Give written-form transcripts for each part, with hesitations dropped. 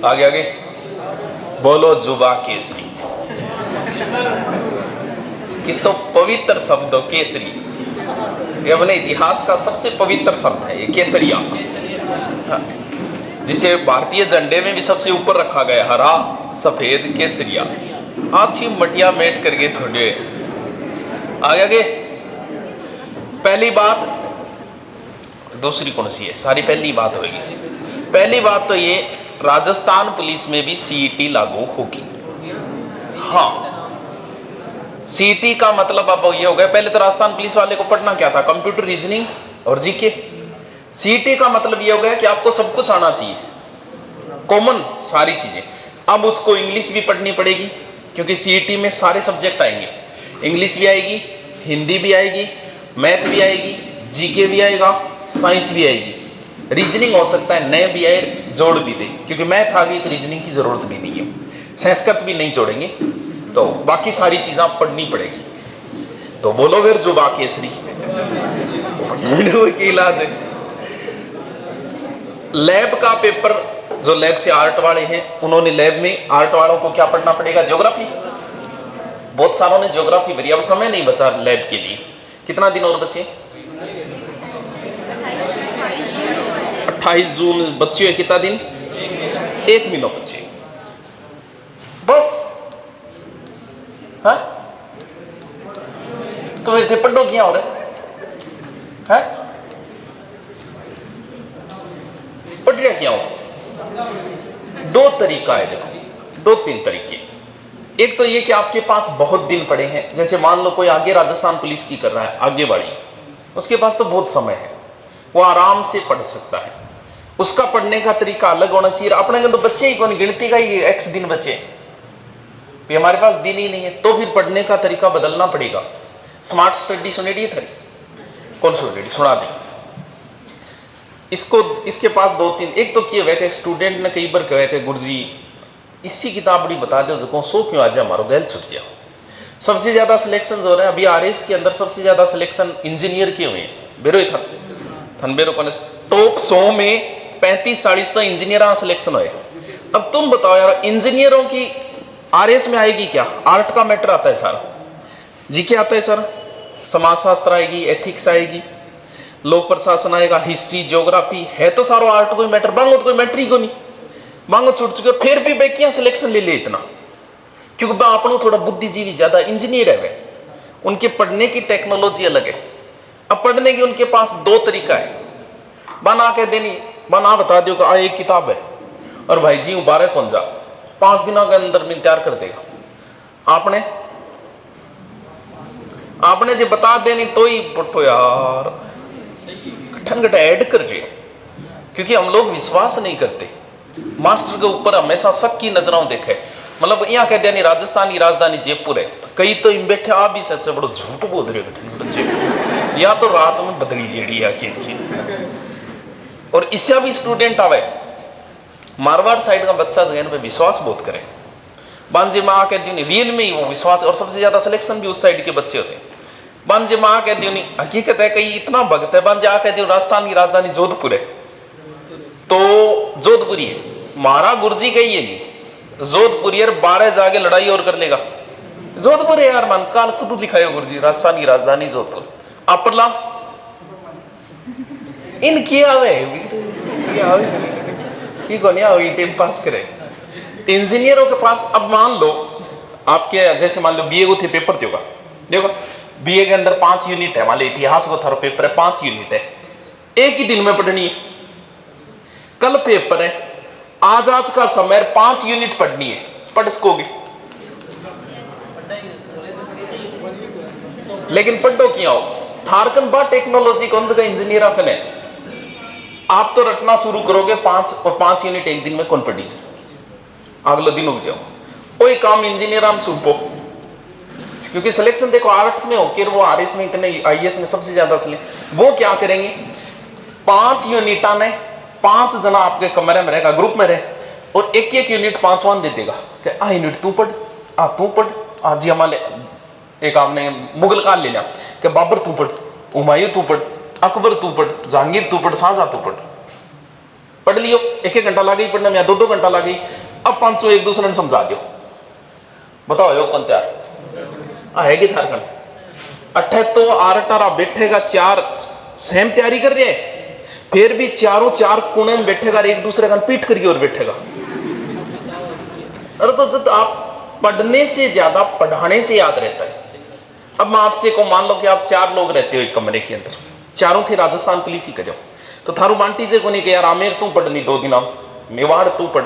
आगे आगे बोलो, जुबा केसरी। कि तो पवित्र शब्द केसरी, ये अपने इतिहास का सबसे पवित्र शब्द है ये केसरिया, जिसे भारतीय झंडे में भी सबसे ऊपर रखा गया, हरा सफेद केसरिया। अच्छी मटिया मेट करके छोड़िए। आगे आगे पहली बात, दूसरी कौन सी है? सारी पहली बात होगी। पहली बात तो ये, राजस्थान पुलिस में भी सीईटी लागू होगी। हाँ, सीईटी का मतलब अब ये हो गया, पहले तो राजस्थान पुलिस वाले को पढ़ना क्या था? कंप्यूटर, रीजनिंग और जीके। सीईटी का मतलब ये हो गया कि आपको सब कुछ आना चाहिए, कॉमन सारी चीजें। अब उसको इंग्लिश भी पढ़नी पड़ेगी, क्योंकि सीईटी में सारे सब्जेक्ट आएंगे। इंग्लिश भी आएगी, हिंदी भी आएगी, मैथ भी आएगी, जीके भी आएगा, साइंस भी आएगी, रीजनिंग हो सकता है नए भी आए, जोड़ भी दे, क्योंकि मैथ आ गई तो रीजनिंग की जरूरत भी नहीं है। संस्कृत भी नहीं जोड़ेंगे, तो बाकी सारी चीजें आप पढ़नी पड़ेगी। तो बोलो फिर जुबा केसरी की इलाज है। लैब का पेपर, जो लैब से आर्ट वाले हैं, उन्होंने लैब में आर्ट वालों को क्या पढ़ना पड़ेगा? ज्योग्राफी। बहुत सारों ने ज्योग्राफी भरी। अब समय नहीं बचा लैब के लिए। कितना दिन और बचे? 28 जून बच्चे। कितना दिन? 1 महीना बच्चे बस। हाँ, तो फिर थे पढ़ो क्या हो रहे हैं? पढ़ रहा क्या हो? दो तरीका है, देखो 2-3 तरीके। एक तो ये कि आपके पास बहुत दिन पड़े हैं, जैसे मान लो कोई आगे राजस्थान पुलिस की कर रहा है, आगे वाली, उसके पास तो बहुत समय है, वो आराम से पढ़ सकता है। उसका पढ़ने का तरीका अलग होना चाहिए। अपने के तो बच्चे ही कौन, गिनती का ही x दिन बचे, हमारे पास दिन ही नहीं है, तो फिर पढ़ने का तरीका बदलना पड़ेगा। स्मार्ट स्टडी सुनेगी थरी, कौन सुनेगी? सुना दी इसको। इसके पास 2-3, एक तो किए हुए स्टूडेंट ने कई बार कहे कि गुरुजी इसी किताबड़ी बता दो जो सो क्यों आज हमारो गैल छुट जाओ। सबसे ज्यादा सिलेक्शन हो रहे हैं अभी आरएस के अंदर, सबसे ज्यादा सिलेक्शन इंजीनियर के हुए हैं। बेरो थनबेरो टॉप 100 में 35-40 तो इंजीनियर सिलेक्शन हुए। अब तुम बताओ यार, इंजीनियरों की आरएस में आएगी क्या? आर्ट का मैटर आता है सारा, जीके आता है सर, समाज शास्त्र आएगी, एथिक्स आएगी, लोक प्रशासन आएगा, हिस्ट्री, ज्योग्राफी, है तो सारो आर्ट कोई मैटर। बांगो तो कोई मैटर ही को नहीं, मांगो छूट चुके। फिर भी बेकियां सिलेक्शन ले ले इतना, क्योंकि अपनों थोड़ा बुद्धिजीवी ज्यादा इंजीनियर है वे, उनके पढ़ने की टेक्नोलॉजी अलग है। अब पढ़ने की उनके पास 2 तरीका है। बना के देनी, बना बता दो कि एक किताब है और भाई जी 12 कौन जा 5 दिनों के अंदर में तैयार कर देगा। आपने जो बता देनी तो ही पढ़ो यार, ठनगट ऐड कर रहे, क्योंकि हम लोग विश्वास नहीं करते मास्टर के ऊपर, हमेशा शक की नजरों देखे। मतलब यहाँ कह दिया राजस्थान की राजधानी जयपुर है, कई तो इन बैठे आप भी सच बड़ो झूठ बोल रहे हो, या तो रात में बदली जेड़ी आखिर। और इससे भी स्टूडेंट आवे मारवाड़ साइड का बच्चा जगह पे विश्वास बहुत करे, बांजे माँ कह दी रियल में ही वो विश्वास, और सबसे ज्यादा सिलेक्शन भी उस साइड के बच्चे होते हैं। बांजे माँ कह दी हकीकत है, कहीं इतना भक्त है। बांजे आ कह दी राजस्थान की राजधानी जोधपुर है, तो जोधपुरी है। मारा गुरुजी कही है नहीं, जोधपुरी यार 12 जाके लड़ाई और कर लेगा। जोधपुर है यार, मान काल खुद दिखाए गुरुजी, राजस्थान की राजधानी जोधपुर। अपरला इन किया टाइम पास करे। इंजीनियरों के पास, अब मान लो आपके जैसे मान लो बीए को थे पेपर थे, देखो बीए के अंदर 5 यूनिट है, मान लो इतिहास को थारो पेपर है 5 यूनिट है, एक ही दिन में पढ़नी है। कल पेपर है, आज का समय 5 यूनिट पढ़नी है, पढ़ सकोगे? लेकिन पढ़ो क्या हो थारकन बा टेक्नोलॉजी कौन सा इंजीनियर कने, आप तो रटना शुरू करोगे 5 यूनिट एक दिन में कौन पढ़ी से, अगले दिन उग जाओ कोई काम इंजीनियर हम सुपो। क्योंकि सिलेक्शन देखो आर्ट में होकर वो आरएस में इतने, आईएएस में सबसे ज्यादा वो क्या करेंगे 5 यूनिट ने 5 जना आपके कमरे में रहेगा, ग्रुप में रहे, और एक यूनिट 5वां दे देगा कि आ यूनिट तू पढ़, आ तू पढ़, आज जी हमारे एक आपने मुगल काल ले लिया कि बाबर तू पढ़, हुमायूं तू पढ़, अकबर तू पढ़, जहांगीर तू पढ़, शाहजहां तू पढ़। पढ़ लियो, 1-1 घंटा लगे पढ़ने में या 2-2 घंटा लगे। अब 5 एक दूसरे ने समझा दो, बताओ योग कौन तैयार है कि झारखंड अठे तो आरटारा बैठेगा, 4 सेम तैयारी कर रहे हैं, फिर भी चारों 4 कोने में बैठेगा, एक दूसरे का पीठ करके और बैठेगा। अरे तो जब आप पढ़ने से ज्यादा पढ़ाने से याद रहता है। अब मैं आपसे को मान लो कि आप 4 लोग रहते हो एक कमरे के अंदर, चारों थे राजस्थान पुलिस ही कर जाओ, तो थारू बांटी से को नहीं कि यार आमेर तू पढ़नी 2 दिन, मेवाड़ तू पढ़,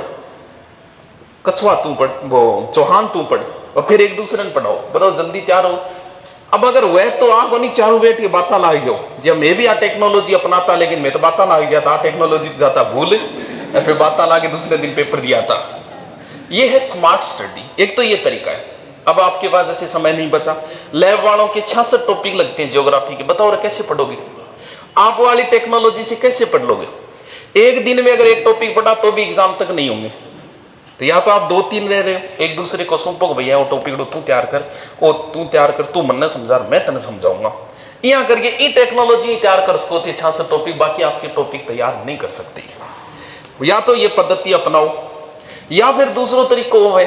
कछुआ तू पढ़, वो चौहान तू पढ़, और फिर एक दूसरे ने पढ़ाओ, बताओ जल्दी तैयार हो। अब अगर वह तो आप नहीं चारों बैठ के बात लाग जाओ, जब मैं भी आ टेक्नोलॉजी अपनाता, लेकिन मैं तो बात लाग जाता, टेक्नोलॉजी जाता भूल, फिर बात लाके दूसरे दिन पेपर दिया था। ये है स्मार्ट स्टडी। एक तो ये तरीका है। अब आपके पास ऐसे समय नहीं बचा, लैब वालों के 66 टॉपिक लगते हैं ज्योग्राफी के, बताओ कैसे पढ़ोगे? आप वाली टेक्नोलॉजी से कैसे पढ़ लोगे? एक दिन में अगर एक टॉपिक पढ़ा तो भी एग्जाम तक नहीं होंगे। तो या तो आप 2-3 रह रहे हो, एक दूसरे को सौंपो भैया वो टॉपिक तू तैयार कर, वो तू तैयार कर, तू मन समझा, मैं तेने समझाऊंगा, यहाँ करके ई टेक्नोलॉजी तैयार कर सको थे 66 टॉपिक, बाकी आपके टॉपिक तैयार नहीं कर सकते। या तो ये पद्धति अपनाओ, या फिर दूसरा तरीका वो है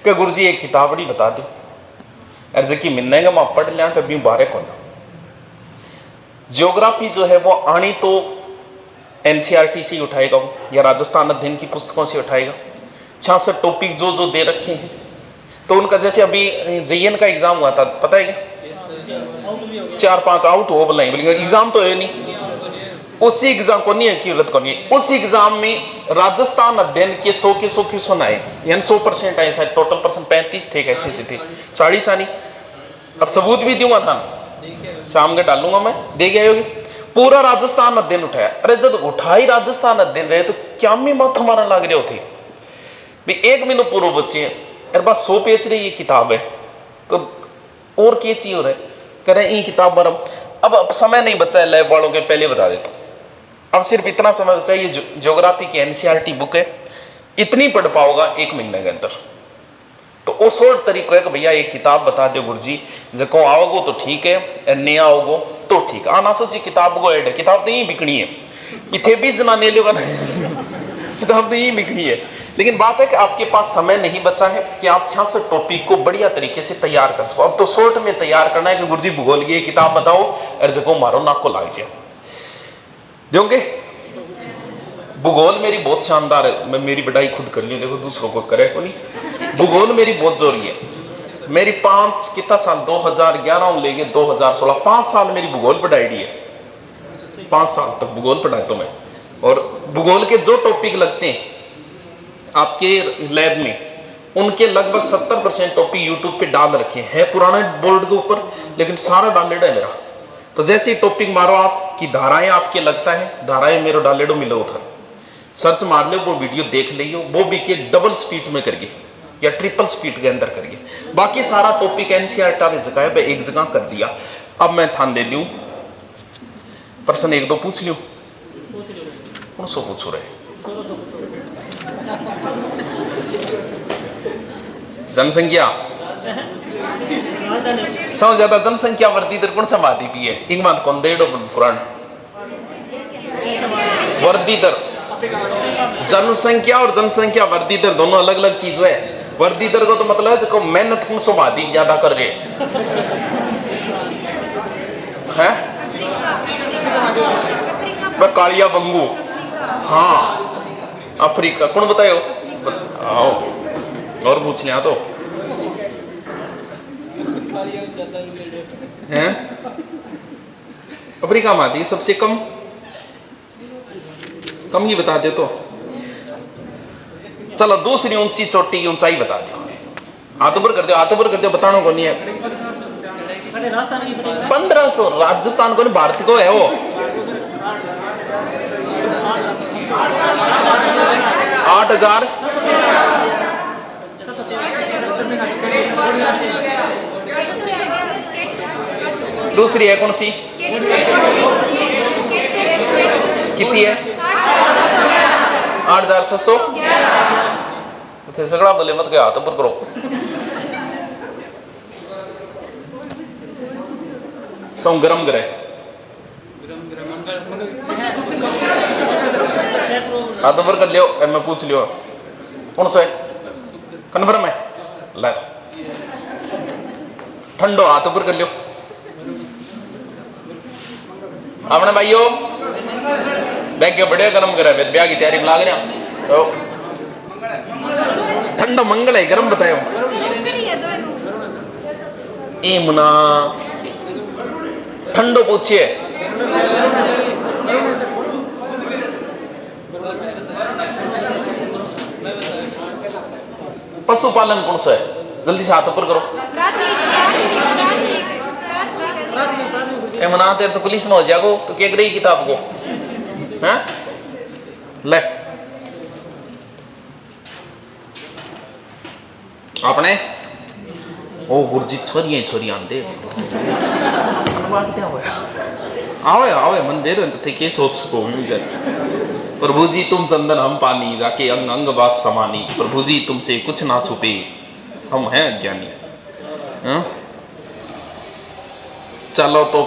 कि गुरुजी एक किताबड़ी बता दो, और जबकि मिलने का मैं पढ़ लिया कभी बारे को ना। ज्योग्राफी जो है वो आनी तो एनसीईआरटी से उठाएगा वो, या राजस्थान अध्ययन की पुस्तकों से उठाएगा। 66 टॉपिक जो जो दे रखे हैं, तो उनका जैसे अभी जेईएन का एग्जाम हुआ था, पता है क्या? 4-5 आउट हो बोला, एग्जाम तो है नहीं, उसी एग्जाम को नहीं है कि को नहीं, उस एग्जाम में राजस्थान अध्ययन के 100 के 100 क्वेश्चन आए, यानी 100% आए, शायद टोटल परसेंट 35 थे, कैसे से थे 40 आनी। अब सबूत भी दूंगा था, शाम के डालूंगा मैं, दे गए होगी। पूरा राजस्थान अध्ययन उठाया। अरे जब उठाई राजस्थान अध्ययन रहे तो क्या में मत हमारा लग रहे होते भी 1 महीना पूर्व बच्चे, अरे बस 100 पेज रही ये किताब है, तो और क्या चाहिए हो रहा है, करें ये किताब बरम। अब समय नहीं बचा है लैब वालों के, पहले बता देता हूँ। अब सिर्फ इतना समय बचा, ये ज्योग्राफी की एनसीईआरटी बुक है, इतनी पढ़ पाओगा 1 महीने के अंदर। तो उस और तरीका है कि भैया एक किताब बता दो गुरुजी, जब आओगो तो ठीक है, नहीं आओगो तो ठीक। आना सोची किताब को ऐड है, किताब तो यही बिकनी है, इथे भी जना ले लोगा किताब तो यही बिकनी है। लेकिन बात है कि आपके पास समय नहीं बचा है कि आप 66 टॉपिक को बढ़िया तरीके से तैयार कर सको। अब तो शॉर्ट में तैयार करना है कि गुरुजी भूगोल की किताब बताओ, और जगह मारो नाक को लाग जाए दोगे। भूगोल मेरी बहुत शानदार है, मैं मेरी बढ़ाई खुद कर ली, देखो दूसरों को करे को नहीं। भूगोल मेरी बहुत जोरी है, मेरी 5 कितना साल 2011 लेके 2016 5 साल मेरी भूगोल पढ़ाई है, 5 साल तक भूगोल पढ़ाई तो मैं। और भूगोल के जो टॉपिक लगते हैं आपके लैब में, उनके लगभग 70% टॉपिक यूट्यूब पे डाल रखे हैं, पुराने बोर्ड के ऊपर, लेकिन सारा डाउनलोड है मेरा। तो जैसे ही टॉपिक मारो आप कि धाराएं आपके लगता है, धाराएं मेरे डाउनलोड मिलो उधर सर्च मार लो, वो वीडियो देख लियो, वो भी के डबल स्पीड में करके या ट्रिपल स्पीड के अंदर करके। बाकी सारा टॉपिक एनसीईआरटी जगह है, एक जगह कर दिया। अब मैं थान दे दूं, प्रश्न 1-2 पूछ लियो, कौन सो पूछो रहे? जनसंख्या, सबसे ज्यादा जनसंख्या वृद्धि दर कौन सा मादी भी है? एक बात कौन दे पुराण वृद्धि दर, जनसंख्या और जनसंख्या वृद्धि दर दोनों अलग अलग चीज है। वृद्धि दर को तो मतलब है जो मेहनत कौन सो मादी ज्यादा कर रहे हैं, कालिया बंगू, हाँ अफ्रीका, कौन बतायो? आओ और पूछ लिया तो हैं, अफ्रीका में आती है सबसे कम ही बता दे तो। चलो दूसरी ऊंची चोटी की ऊंचाई बता दो, हाथ ऊपर कर दो, हाथ ऊपर कर दो, बताना को नहीं है। 1500, राजस्थान को नहीं, भारत को है वो। 8000, दूसरी है कौन सी, कितनी है? 8600। सगड़ा बोले मत, हाथ ऊपर करो। गरम ग्रह हाथ ऊपर कर लियो, मैं पूछ लियो कौन सा है, कन्फर्म है? ला ठंडो हाथ ऊपर कर लियो अपने भाइयों, बैग के बढ़िया गरम करे ब्याह की तैयारी में लाग रहा तो ठंडो मंगल है गरम बतायो ए मुना ठंडो पूछिए पशुपालन कौन सा है, जल्दी से हाथ ऊपर करो। मना तेरे तो पुलिस में हो जाएगो तो क्या करेगी किताब को, हैं? ले आपने ओ गुरजी छोरियां छोरियां दे आवे आवे मंदिर तो थे के सोच सको प्रभु जी तुम चंदन हम पानी जाके अंग अंग बास समानी, प्रभु जी तुमसे कुछ ना छुपे हम हैं अज्ञानी। चलो तो